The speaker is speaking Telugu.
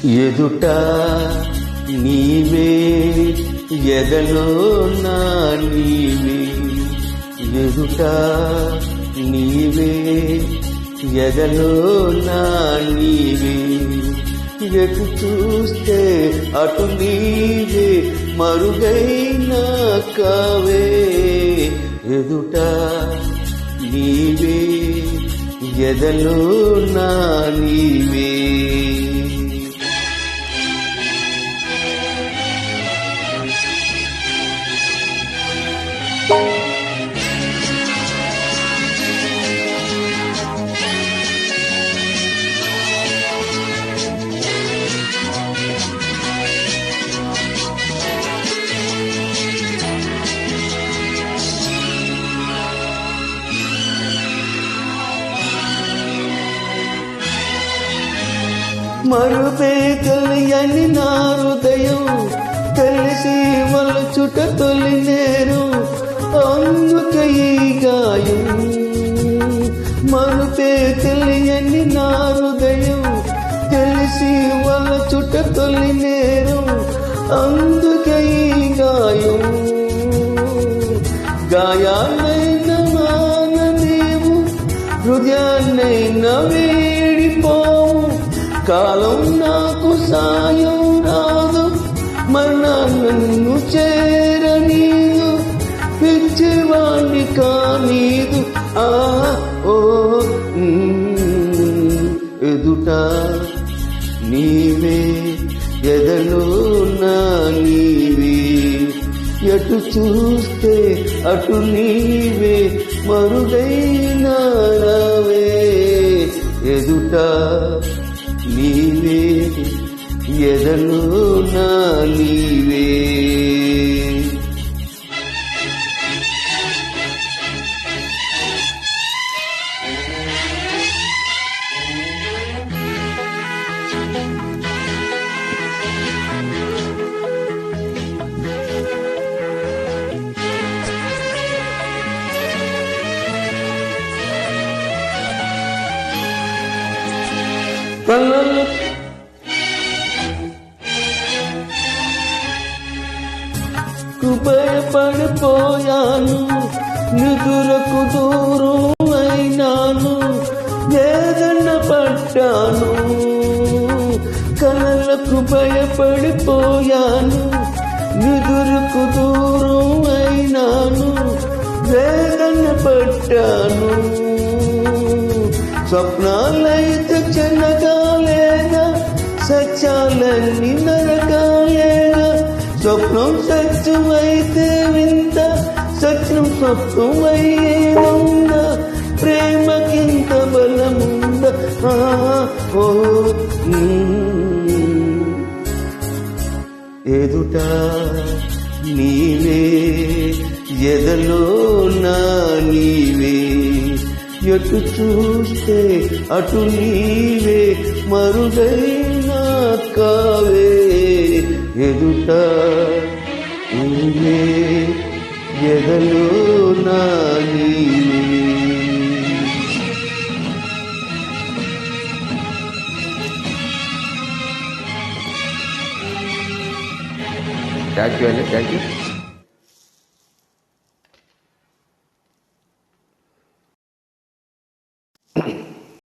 ఎదుట నీవే ఎదలో నా నీవే, ఎదుట నీవే ఎదలో నా నీవే, ఎటు చూస్తే అటు నీవే మరుగైనా కావే, ఎదుట నీవే ఎదలో నా నీవే. మరుపే తెలియని నా హృదయం తెలిసి మలచుట తొలి నేరు, అందుకే ఈ గాయం. మరుపే తెలియని నా హృదయం తెలిసి మలచుట తొలి నేరు, అందుకే ఈ గాయం. గాయాన్నైనా మాన నీవు, హృదయాన్నైనా వేడిపోవు, కాలం నాకు సాయం రాదు, మరణాన్ని చేరనీదు, పిచ్చివాణ్ణి కానీదు. ఓ ఎదుట నీవే ఎదలో నా నీవే, ఎటు చూస్తే అటు నీవే మరుగైనా రావే, ఎదుట నీవే ఎదలో నా నీవే. భయపడిపోయాను, నిదురకు దూరం అయినాను, వేదన పడ్డాను. కలలకు భయపడిపోయాను, నిదురకు దూరం అయినాను, వేదన పడ్డాను. స్వప్నాలైతే చిన్నగాలేనా, సత్యాలన్నీ నరకాలేనా, స్వప్నం సత్యమైతే వింత, సత్యం స్వప్నమయ్యేముందా, ప్రేమకింత బలముందా. ఎదుట నీవే ఎదలో నా నీవే, ఎటు చూస్తే అటు నీవే మరుగైనా కావే, ఎదుట నీవే ఎదలో నా నీవే. థ్యాంక్ యూ అండి, థ్యాంక్ యూ.